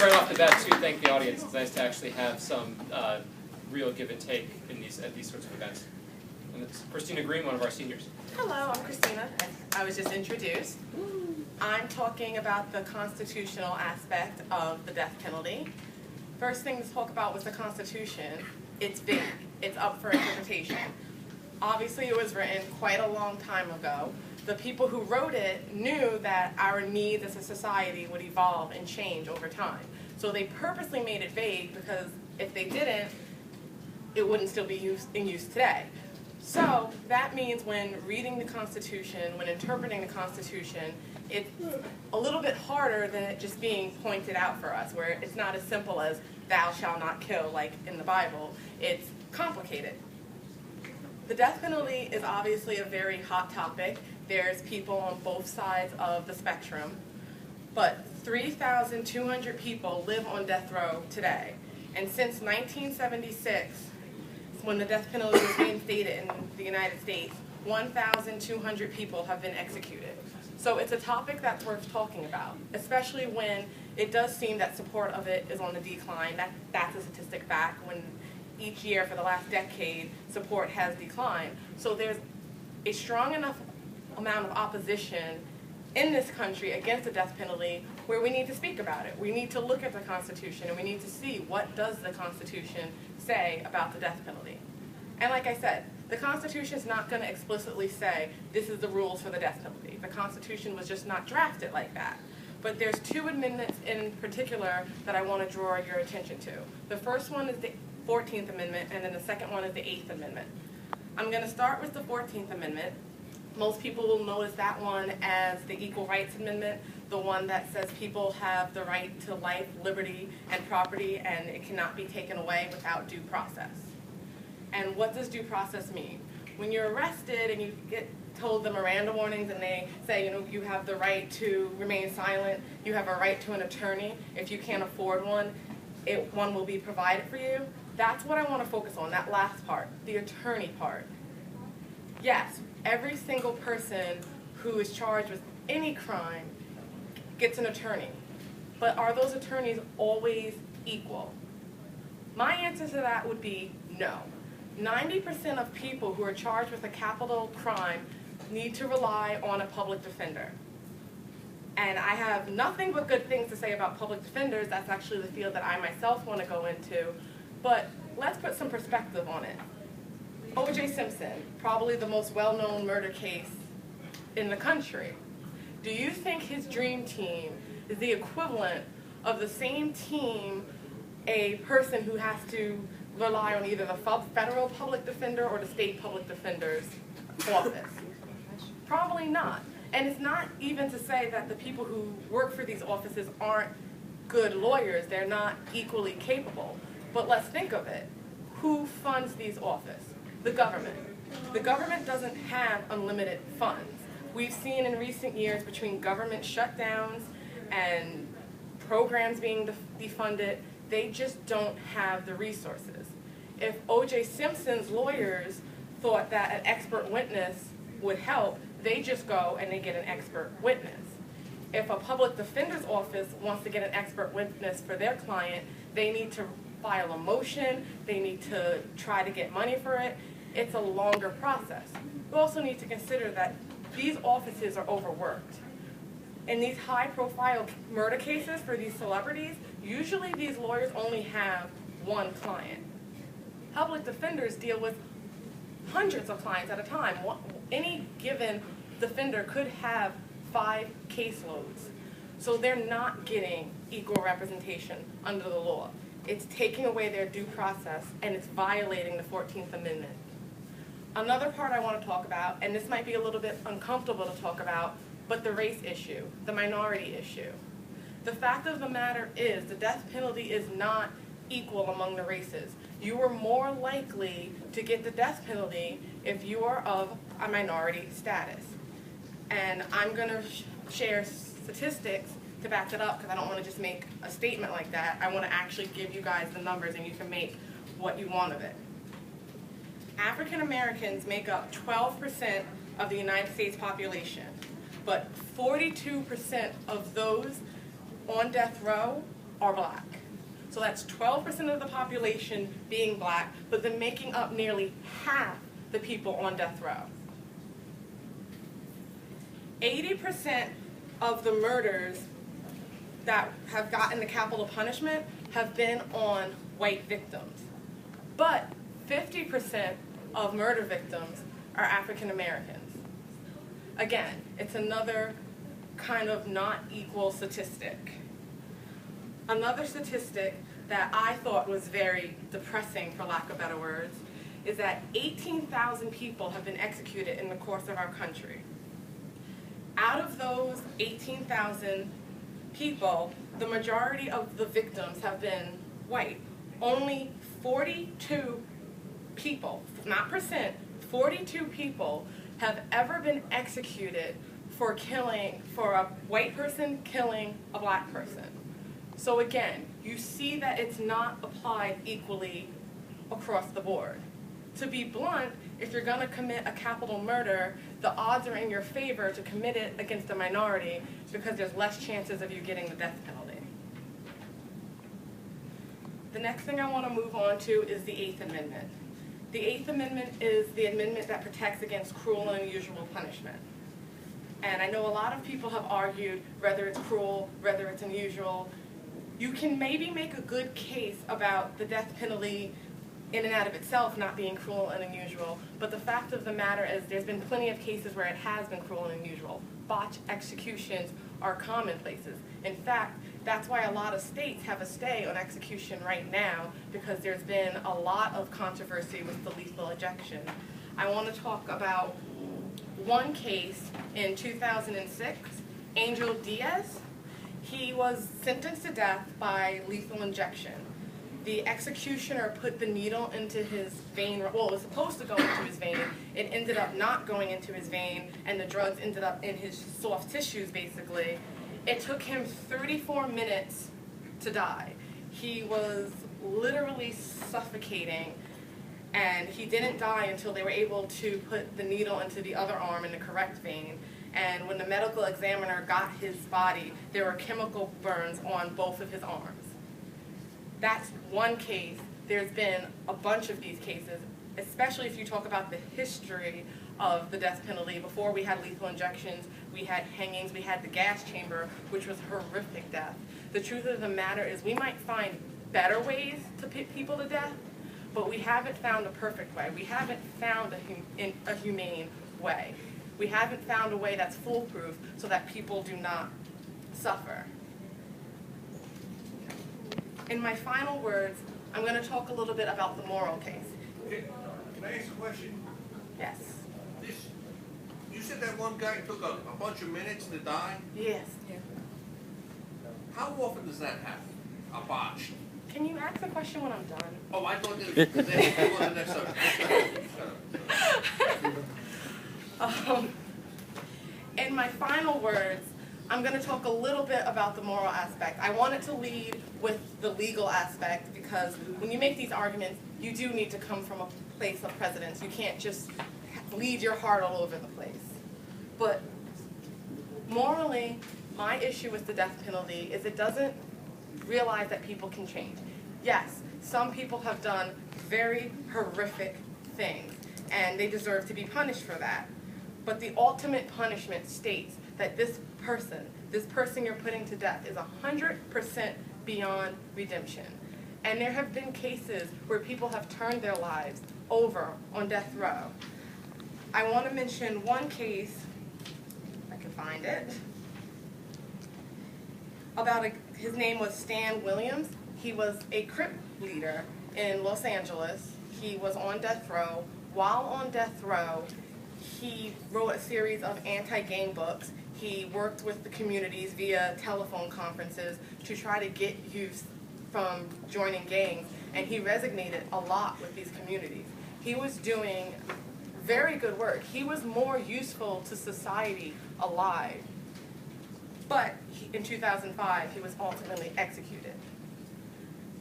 right off the bat to thank the audience. It's nice to actually have some real give and take in at these sorts of events. And it's Christina Green, one of our seniors. Hello, I'm Christina. I was just introduced. I'm talking about the constitutional aspect of the death penalty. First thing to talk about was the Constitution. It's vague. It's up for interpretation. Obviously, it was written quite a long time ago. The people who wrote it knew that our needs as a society would evolve and change over time. So they purposely made it vague because if they didn't, it wouldn't still be in use today. So that means when reading the Constitution, when interpreting the Constitution, it's a little bit harder than it just being pointed out for us, where it's not as simple as thou shalt not kill like in the Bible. It's complicated. The death penalty is obviously a very hot topic. There's people on both sides of the spectrum. But 3,200 people live on death row today. And since 1976, when the death penalty was reinstated in the United States, 1,200 people have been executed. So it's a topic that's worth talking about, especially when it does seem that support of it is on the decline. That's a statistic back when each year for the last decade, support has declined. So there's a strong enough amount of opposition in this country against the death penalty where we need to speak about it. We need to look at the Constitution and we need to see what does the Constitution say about the death penalty. And like I said, the Constitution is not going to explicitly say this is the rules for the death penalty. The Constitution was just not drafted like that. But there's two amendments in particular that I want to draw your attention to. The first one is the 14th Amendment, and then the second one is the 8th Amendment. I'm going to start with the 14th Amendment. Most people will notice that one as the Equal Rights Amendment, the one that says people have the right to life, liberty, and property, and it cannot be taken away without due process. And what does due process mean? When you're arrested and you get told the Miranda warnings and they say, you know, you have the right to remain silent, you have a right to an attorney. If you can't afford one, one will be provided for you. That's what I want to focus on, that last part, the attorney part. Yes, every single person who is charged with any crime gets an attorney. But are those attorneys always equal? My answer to that would be no. 90% of people who are charged with a capital crime need to rely on a public defender. And I have nothing but good things to say about public defenders. That's actually the field that I myself want to go into. But let's put some perspective on it. O.J. Simpson, probably the most well-known murder case in the country. Do you think his dream team is the equivalent of the same team a person who has to rely on either the federal public defender or the state public defender's office? Probably not. And it's not even to say that the people who work for these offices aren't good lawyers. They're not equally capable. But let's think of it. Who funds these offices? The government. The government doesn't have unlimited funds. We've seen in recent years between government shutdowns and programs being defunded, they just don't have the resources. If O.J. Simpson's lawyers thought that an expert witness would help, they just go and they get an expert witness. If a public defender's office wants to get an expert witness for their client, they need to file a motion, they need to try to get money for it. It's a longer process. We also need to consider that these offices are overworked. In these high-profile murder cases for these celebrities, usually these lawyers only have one client. Public defenders deal with hundreds of clients at a time. Any given defender could have 5 caseloads. So they're not getting equal representation under the law. It's taking away their due process, and it's violating the 14th Amendment. Another part I want to talk about, and this might be a little bit uncomfortable to talk about, but the race issue, the minority issue. The fact of the matter is the death penalty is not equal among the races. You are more likely to get the death penalty if you are of a minority status. And I'm going to share statistics to back it up because I don't want to just make a statement like that. I want to actually give you guys the numbers and you can make what you want of it. African Americans make up 12% of the United States population, but 42% of those on death row are black. So that's 12% of the population being black, but then making up nearly half the people on death row. 80% of the murders that have gotten the capital punishment have been on white victims. But 50% of murder victims are African Americans. Again, it's another kind of not equal statistic. Another statistic that I thought was very depressing, for lack of better words, is that 18,000 people have been executed in the course of our country. Out of those 18,000 people, the majority of the victims have been white. Only 42 people, not percent, 42 people have ever been executed for a white person killing a black person. So again, you see that it's not applied equally across the board. To be blunt, if you're going to commit a capital murder, the odds are in your favor to commit it against a minority because there's less chances of you getting the death penalty. The next thing I want to move on to is the Eighth Amendment. The Eighth Amendment is the amendment that protects against cruel and unusual punishment. And I know a lot of people have argued whether it's cruel, whether it's unusual. You can maybe make a good case about the death penalty in and out of itself not being cruel and unusual, but the fact of the matter is there's been plenty of cases where it has been cruel and unusual. Botched executions are commonplaces. In fact, that's why a lot of states have a stay on execution right now, because there's been a lot of controversy with the lethal injection. I want to talk about one case in 2006, Angel Diaz. He was sentenced to death by lethal injection. The executioner put the needle into his vein. Well, it was supposed to go into his vein. It ended up not going into his vein, and the drugs ended up in his soft tissues, basically. It took him 34 minutes to die. He was literally suffocating, and he didn't die until they were able to put the needle into the other arm in the correct vein. And when the medical examiner got his body, there were chemical burns on both of his arms. That's one case. There's been a bunch of these cases, especially if you talk about the history of the death penalty. Before we had lethal injections, we had hangings, we had the gas chamber, which was horrific death. The truth of the matter is we might find better ways to put people to death, but we haven't found a perfect way. We haven't found a humane way. We haven't found a way that's foolproof so that people do not suffer. In my final words, I'm going to talk a little bit about the moral case. Can I ask a question? Yes. You said that one guy took a bunch of minutes to die? Yes. How often does that happen? A botch? Can you ask the question when I'm done? Oh, I thought this was the next subject. In my final words, I'm going to talk a little bit about the moral aspect. I wanted to lead with the legal aspect because when you make these arguments, you do need to come from a place of precedence. You can't just lead your heart all over the place. But morally, my issue with the death penalty is it doesn't realize that people can change. Yes, some people have done very horrific things, and they deserve to be punished for that. But the ultimate punishment states that this person you're putting to death is 100% beyond redemption. And there have been cases where people have turned their lives over on death row. I want to mention one case, if I can find it, his name was Stan Williams. He was a Crip leader in Los Angeles. He was on death row. While on death row, he wrote a series of anti-gang books. He worked with the communities via telephone conferences to try to get youth from joining gangs, and he resonated a lot with these communities. He was doing very good work. He was more useful to society alive. But in 2005, he was ultimately executed.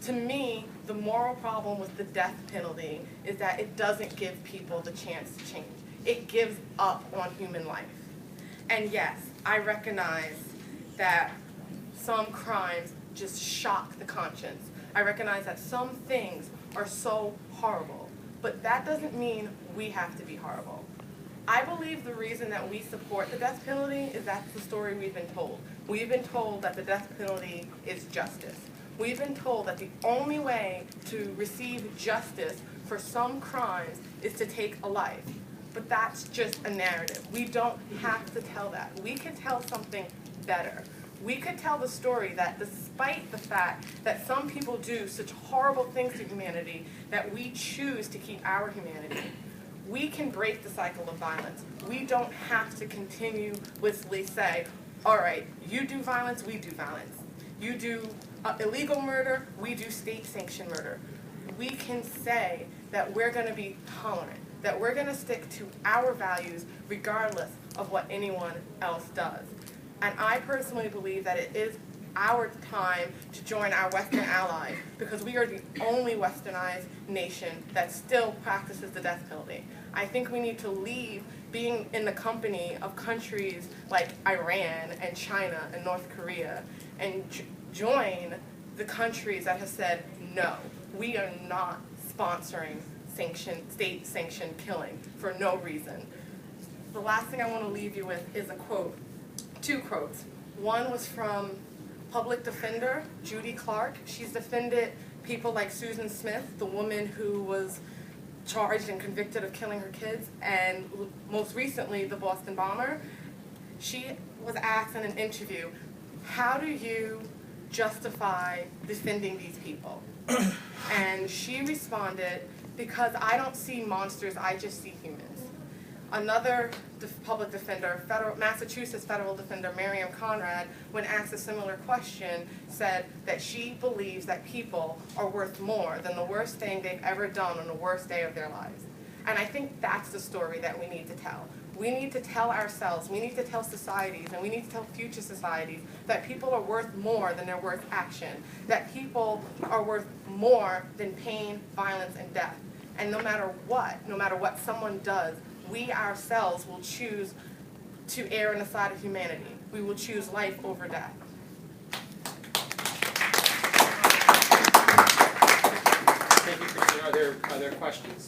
To me, the moral problem with the death penalty is that it doesn't give people the chance to change. It gives up on human life. And yes, I recognize that some crimes just shock the conscience. I recognize that some things are so horrible, but that doesn't mean we have to be horrible. I believe the reason that we support the death penalty is that's the story we've been told. We've been told that the death penalty is justice. We've been told that the only way to receive justice for some crimes is to take a life. But that's just a narrative. We don't have to tell that. We could tell something better. We could tell the story that despite the fact that some people do such horrible things to humanity, that we choose to keep our humanity. We can break the cycle of violence. We don't have to continuously say, all right, you do violence, we do violence. You do illegal murder, we do state-sanctioned murder. We can say that we're going to be tolerant, that we're going to stick to our values regardless of what anyone else does. And I personally believe that it is our time to join our Western allies because we are the only westernized nation that still practices the death penalty. I think we need to leave being in the company of countries like Iran and China and North Korea and join the countries that have said, no, we are not sponsoring state-sanctioned killing for no reason. The last thing I want to leave you with is a quote, two quotes. One was from public defender Judy Clark. She's defended people like Susan Smith, the woman who was charged and convicted of killing her kids, and most recently the Boston bomber. She was asked in an interview, how do you justify defending these people? And she responded, because I don't see monsters, I just see humans. Another public defender, Massachusetts federal defender Miriam Conrad, when asked a similar question, said that she believes that people are worth more than the worst thing they've ever done on the worst day of their lives. And I think that's the story that we need to tell. We need to tell ourselves, we need to tell societies, and we need to tell future societies that people are worth more than they're worth action, that people are worth more than pain, violence, and death. And no matter what someone does, we ourselves will choose to err on the side of humanity. We will choose life over death. Thank you, Christina. Are there questions?